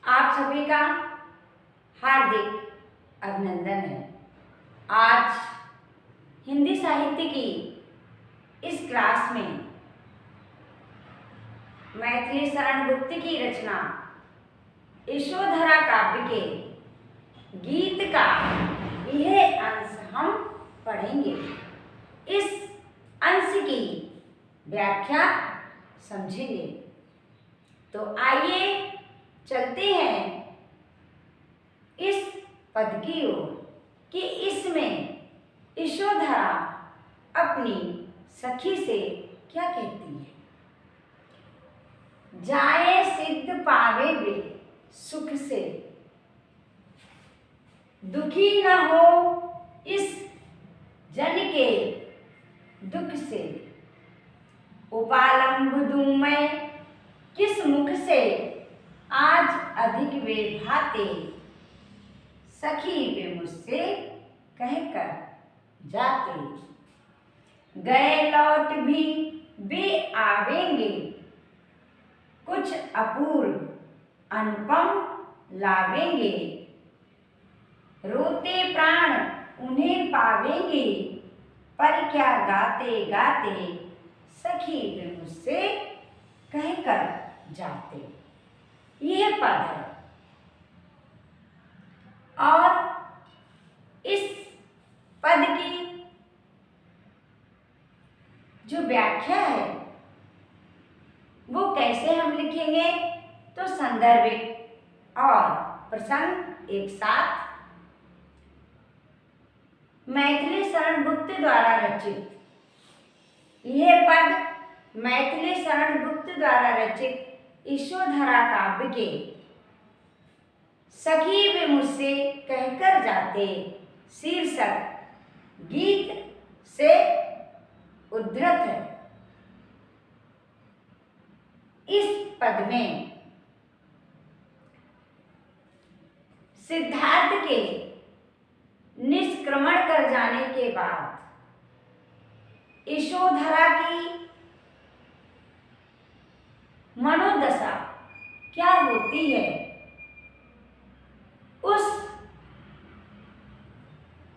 आप सभी का हार्दिक अभिनंदन है। आज हिंदी साहित्य की इस क्लास में मैथिली शरण गुप्त की रचना यशोधरा काव्य के गीत का यह अंश हम पढ़ेंगे। इस अंश की व्याख्या समझेंगे। तो आइए चलते हैं इस पद की ओर कि इसमें यशोधरा अपनी सखी से क्या कहती है। जाए सिद्ध पावे वे सुख से, दुखी न हो इस जन के दुख से। उपालंब दूं मैं किस मुख से, आज अधिक वे भाते। सखी वे मुझसे कहकर जाते, गए लौट भी वे आवेंगे। कुछ अपूर्व अनुपम लावेंगे, रोते प्राण उन्हें पावेंगे। पर क्या गाते गाते सखी वे मुझसे कहकर जाते। यह पद है और इस पद की जो व्याख्या है वो कैसे हम लिखेंगे। तो संदर्भिक और प्रसंग एक साथ। मैथिली शरण गुप्त द्वारा रचित यह पद मैथिली शरण गुप्त द्वारा रचित यशोधरा काव्य के सखी वे मुझसे कहकर जाते शीर्षक गीत से उद्धृत है। इस पद में सिद्धार्थ के निष्क्रमण कर जाने के बाद यशोधरा की मनोदशा क्या होती है, उस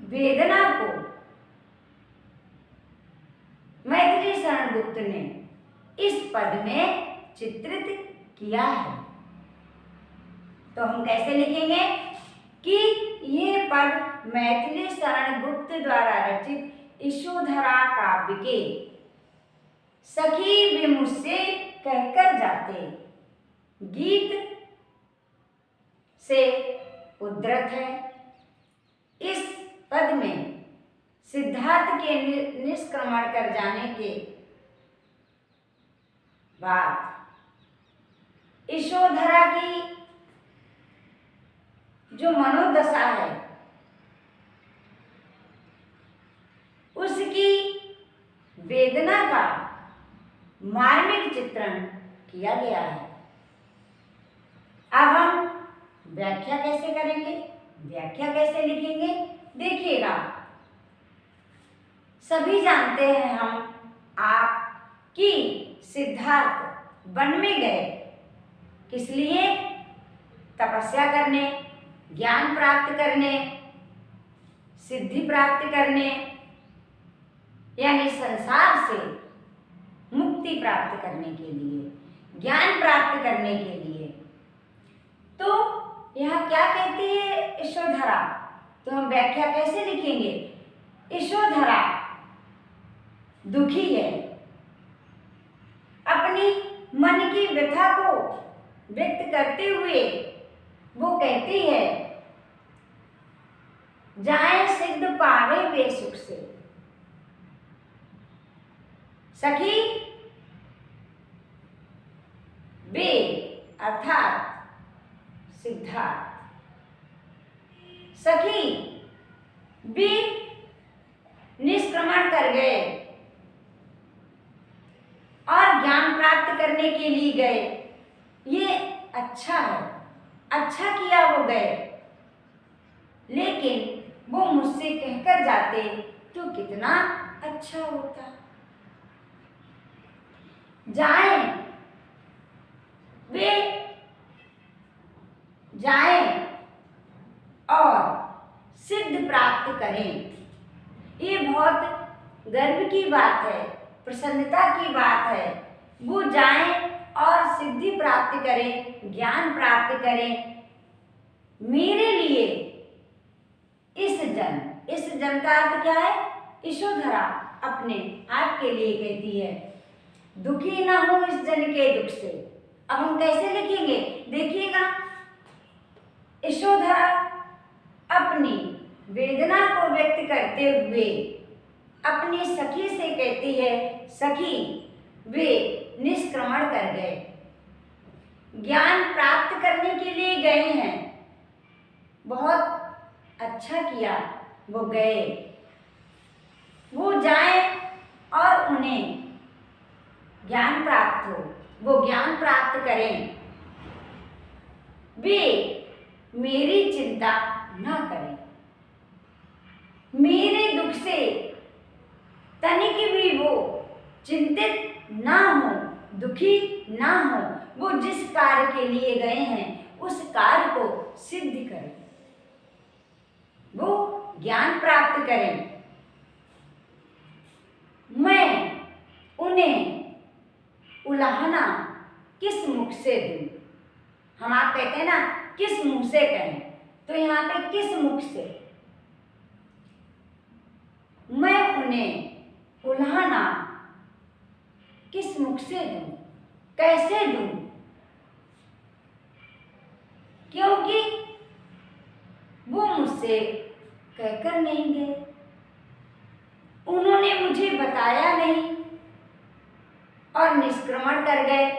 वेदना को मैथिली शरण गुप्त ने इस पद में चित्रित किया है। तो हम कैसे लिखेंगे कि यह पद मैथिली शरण गुप्त द्वारा रचित यशोधरा काव्य के सखी वे मुझसे कहकर जाते गीत से उद्धृत है। इस पद में सिद्धार्थ के निष्क्रमण कर जाने के बाद यशोधरा की जो मनोदशा है उसकी वेदना का मार्मिक चित्रण किया गया है। अब हम व्याख्या कैसे करेंगे, व्याख्या कैसे लिखेंगे देखिएगा। सभी जानते हैं हम आप कि सिद्धार्थ वन में गए किस लिए, तपस्या करने, ज्ञान प्राप्त करने, सिद्धि प्राप्त करने, यानी संसार से मुक्ति प्राप्त करने के लिए, ज्ञान प्राप्त करने के लिए। तो यह क्या कहती है यशोधरा, तो हम व्याख्या कैसे लिखेंगे। यशोधरा दुखी है, अपनी मन की व्यथा को व्यक्त करते हुए वो कहती है, जाए सिद्ध पावे वे सुख से। सखी वे अर्थात सिद्धार्थ, सखी भी निष्क्रमण कर गए और ज्ञान प्राप्त करने के लिए गए। ये अच्छा है, अच्छा किया वो गए, लेकिन वो मुझसे कहकर जाते तो कितना अच्छा होता। जाए वे जाएं और सिद्ध प्राप्त करें। ये बहुत गर्व की बात है, प्रसन्नता की बात है। वो जाएं और सिद्धि प्राप्त करें, ज्ञान प्राप्त करें। मेरे लिए इस जन का अर्थ क्या है? यशोधरा अपने आप के लिए कहती है, दुखी ना हो इस जन के दुख से। अब हम कैसे लिखेंगे? देखिएगा, यशोधरा अपनी वेदना को व्यक्त करते हुए अपनी सखी से कहती है, सखी वे निष्क्रमण कर गए, ज्ञान प्राप्त करने के लिए गए हैं। बहुत अच्छा किया वो गए। वो जाएं और उन्हें ज्ञान प्राप्त हो, वो ज्ञान प्राप्त करें। वे मेरी चिंता ना करें, मेरे दुख से तनिक भी वो चिंतित ना हो, दुखी ना हो। वो जिस कार्य के लिए गए हैं उस कार्य को सिद्ध करें, वो ज्ञान प्राप्त करें। मैं उन्हें उलाहना किस मुख से दूं? हम आप कहते हैं ना, किस मुंह से कहें, तो यहाँ पे किस मुख से? मैं उन्हें उलाहना किस मुख से दूं, कैसे दूं? क्योंकि वो मुझसे कहकर नहीं गए, उन्होंने मुझे बताया नहीं और निष्क्रमण कर गए।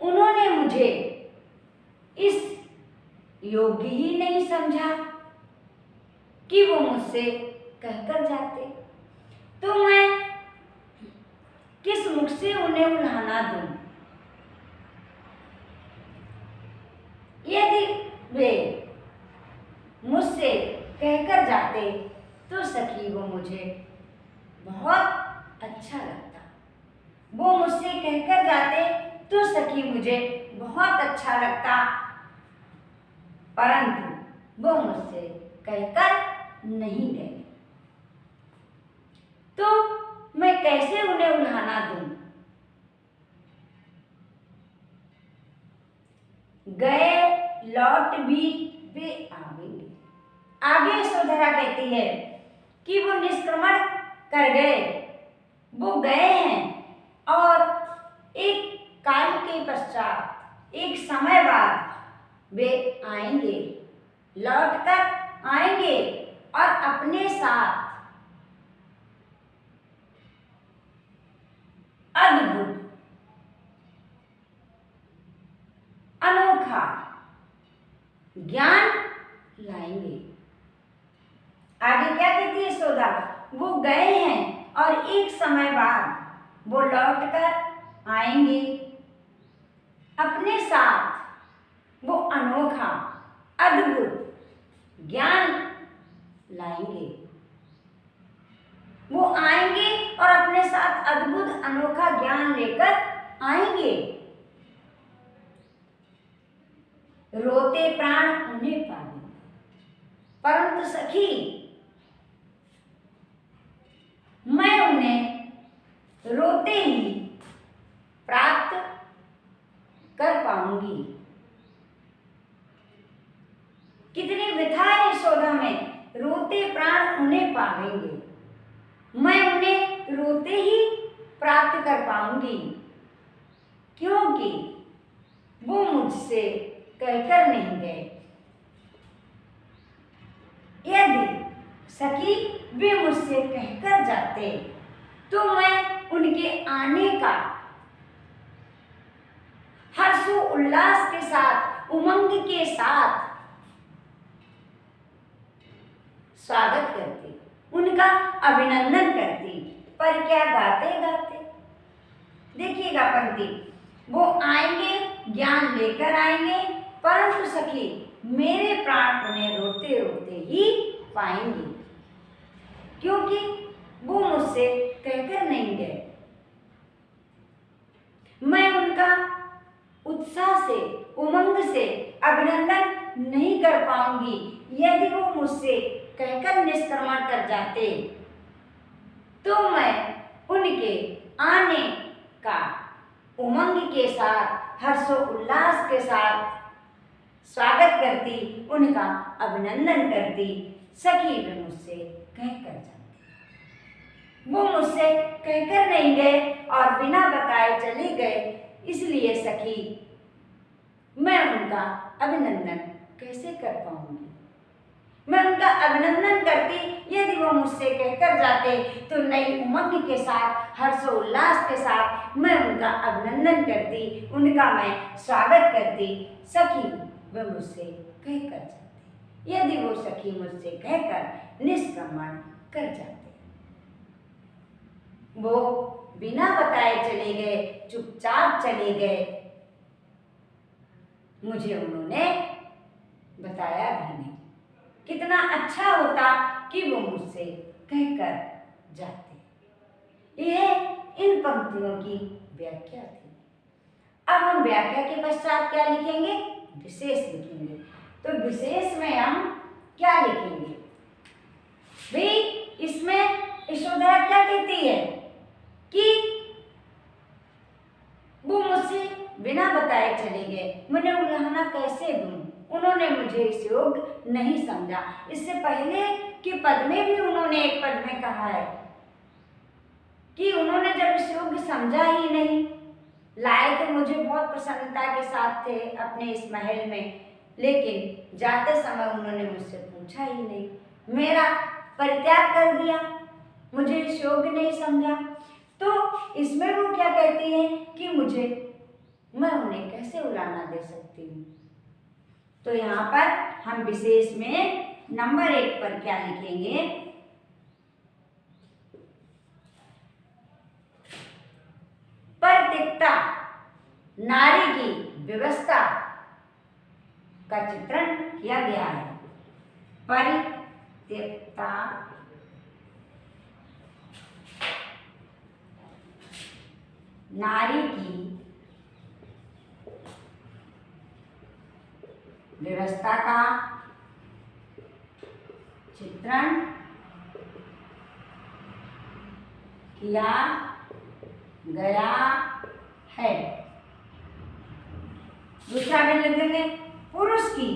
उन्होंने मुझे इस योग्य ही नहीं समझा कि वो मुझसे कहकर जाते, तो मैं किस मुख से उन्हें उलाहना दूं? यदि वे मुझसे कहकर जाते तो सखी वो मुझे बहुत अच्छा लगता। वो मुझसे कहकर जाते तो सखी मुझे बहुत अच्छा लगता, परंतु वो मुझसे कहकर नहीं गए, तो मैं कैसे उन्हें उलाहना दूं? गए लौट भी वे आवेंगे। आगे यशोधरा कहती है कि वो निष्क्रमण कर गए, वो गए हैं और एक काल के पश्चात, एक समय बाद वे आएंगे, लौटकर आएंगे और अपने साथ अद्भुत अनोखा ज्ञान लाएंगे। आगे क्या कहती है यशोदा? वो गए हैं और एक समय बाद वो लौटकर आएंगे, अपने साथ वो अनोखा अद्भुत ज्ञान लाएंगे। वो आएंगे और अपने साथ अद्भुत अनोखा ज्ञान लेकर आएंगे। रोते प्राण उन्हें पावेंगे, परंतु सखी मैं उन्हें रोते ही प्राप्त कर पाऊंगी। कितनी व्यथा है यशोदा में, रोते प्राण उन्हें पावेंगे, मैं उन्हें रोते ही प्राप्त कर पाऊंगी, क्योंकि वो मुझसे कहकर नहीं गए। यदि सखी वे मुझसे कहकर जाते तो मैं उनके आने का हर्षो उल्लास के साथ, उमंग के साथ स्वागत करती, उनका अभिनंदन करती। पर क्या गाते गाते, देखिएगा पंक्ति, वो आएंगे, ज्ञान लेकर आएंगे, परंतु सखी मेरे प्राण उन्हें रोते रोते ही पाएंगी, क्योंकि वो मुझसे कहकर नहीं गए। मैं उनका उत्साह से उमंग से अभिनंदन नहीं कर पाऊंगी यदि वो मुझसे कहकर निष्क्रमण कर जाते, तो मैं उनके आने का उमंग के साथ हर्षोल्लास के साथ स्वागत करती, उनका अभिनंदन करती। सखी वे मुझसे कहकर जाते। वो मुझसे कहकर नहीं गए और बिना बताए चले गए, इसलिए सखी मैं उनका अभिनंदन कैसे कर पाऊंगी। मैं उनका अभिनंदन करती यदि वो मुझसे कहकर जाते, तो नई उमंग के साथ हर्षोल्लास के साथ मैं उनका अभिनंदन करती, उनका मैं स्वागत करती। सखी वे मुझसे कहकर जाते, यदि वो सखी मुझसे कहकर निष्क्रमण कर जाते। वो बिना बताए चले गए, चुपचाप चले गए, मुझे उन्होंने बताया भी नहीं। कितना अच्छा होता कि वो मुझसे कहकर जाते। यह इन पंक्तियों की व्याख्या थी। अब हम व्याख्या के पश्चात क्या लिखेंगे? विशेष लिखेंगे। तो विशेष में हम क्या लिखेंगे? भाई इसमें यशोधरा क्या कहती है कि वो मुझसे बिना बताए चले गए, मैंने उल्हाना कैसे दूं, उन्होंने मुझे इस योग्य नहीं समझा। इससे पहले कि पद में भी उन्होंने एक पद में कहा है कि उन्होंने जब इस योग्य समझा ही नहीं, लाए तो मुझे बहुत प्रसन्नता के साथ थे अपने इस महल में, लेकिन जाते समय उन्होंने मुझसे पूछा ही नहीं, मेरा परित्याग कर दिया, मुझे इस योग्य नहीं समझा। तो इसमें वो क्या कहती है कि मैं उन्हें कैसे उलाना दे सकती हूँ। तो यहाँ पर हम विशेष में नंबर 1 पर क्या लिखेंगे? परित्यक्ता नारी की व्यवस्था का चित्रण किया गया है। परित्यक्ता नारी की व्यवस्था का चित्रण किया गया है। दूसरा में लिख देंगे पुरुष की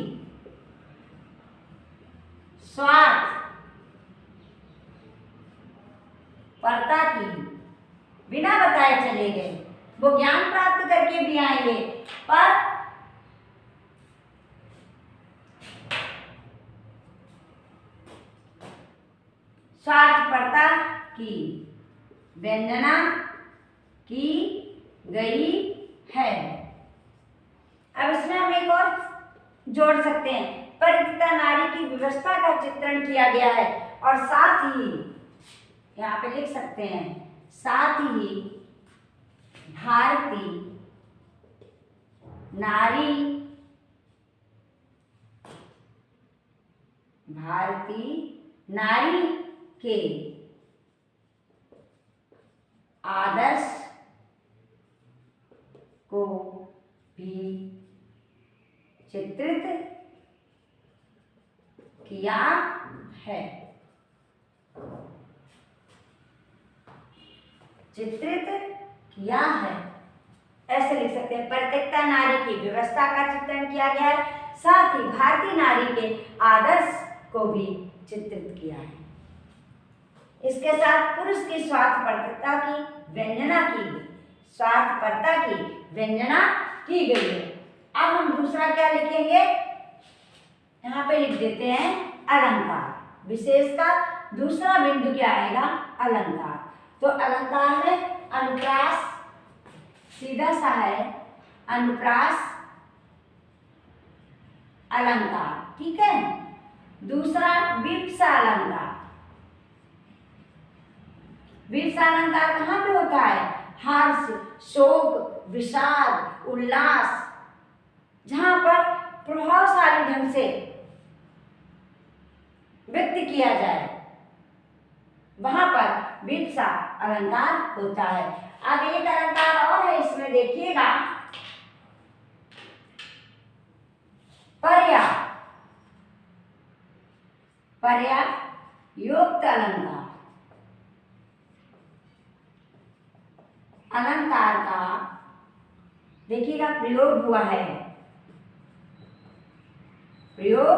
स्वार्थ परता की बिना बताए चले गए। वो ज्ञान प्राप्त करके भी आएंगे, पर स्वार्थपरता की वंदना की गई है। अब इसमें हम एक और जोड़ सकते हैं, परित्यक्ता नारी की व्यवस्था का चित्रण किया गया है, और साथ ही यहाँ पे लिख सकते हैं, साथ ही भारतीय नारी के आदर्श को भी चित्रित किया है। ऐसे लिख सकते हैं, परित्यक्ता नारी की व्यवस्था का चित्रण किया गया है, साथ ही भारतीय नारी के आदर्श को भी चित्रित किया है। इसके साथ पुरुष की स्वार्थपरता की व्यंजना की गई, स्वार्थपरता की व्यंजना की गई है। अब हम दूसरा क्या लिखेंगे? यहाँ पे लिख देते हैं अलंकार। विशेष का दूसरा बिंदु क्या आएगा? अलंकार। तो अलंकार में अनुप्रास सीधा सा है, अनुप्रास अलंकार, ठीक है। दूसरा विप्सा अलंकार। विप्सा अलंकार कहाँ पे होता है? हर्ष, शोक, विषाद, उल्लास, जहां पर प्रभावशाली ढंग से व्यक्त किया जाए, वहां पर विप्सा अलंकार होता है। आगे एक अलंकार और है, इसमें देखिएगा, पर्या, पर्यायोक्त अलंकार, अलंकार का देखिएगा प्रयोग हुआ है, प्रयोग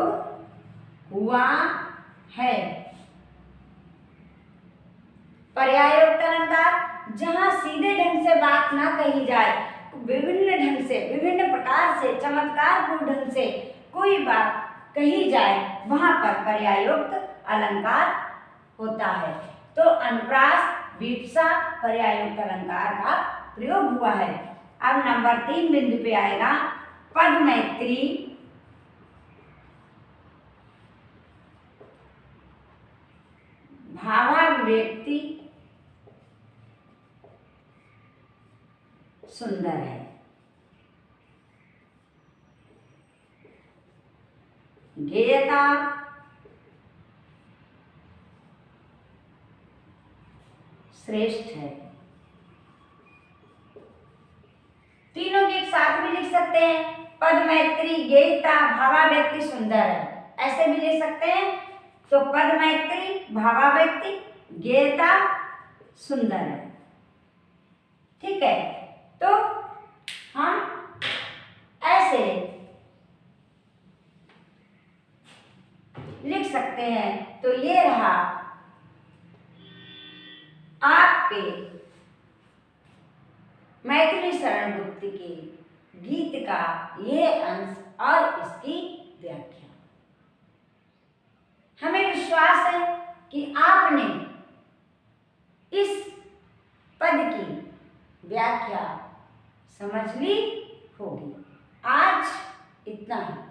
हुआ है। पर्यायोक्त अलंकार जहां सीधे ढंग से बात ना कही जाए, विभिन्न ढंग से, विभिन्न प्रकार से, चमत्कारपूर्ण ढंग से कोई बात कही जाए, वहां पर पर्यायोक्त अलंकार होता है। तो अनुप्रास, विवक्षा पर्यायोक्त अलंकार का प्रयोग हुआ है। अब नंबर 3 बिंदु पे आएगा पद मैत्री, भावाभिव्यक्ति सुंदर है। गेयता श्रेष्ठ है। तीनों के एक साथ भी लिख सकते हैं, पद मैत्री, गेयता, भावाव्यक्ति सुंदर है, ऐसे भी ले सकते हैं। तो पद मैत्री, भावाव्यक्ति, गेयता सुंदर है। ठीक है, तो हम ऐसे लिख सकते हैं। तो ये रहा आपके मैथिली शरण गुप्त के गीत का यह अंश और इसकी व्याख्या। हमें विश्वास है कि आपने इस पद की व्याख्या समझ ली होगी। आज इतना ही।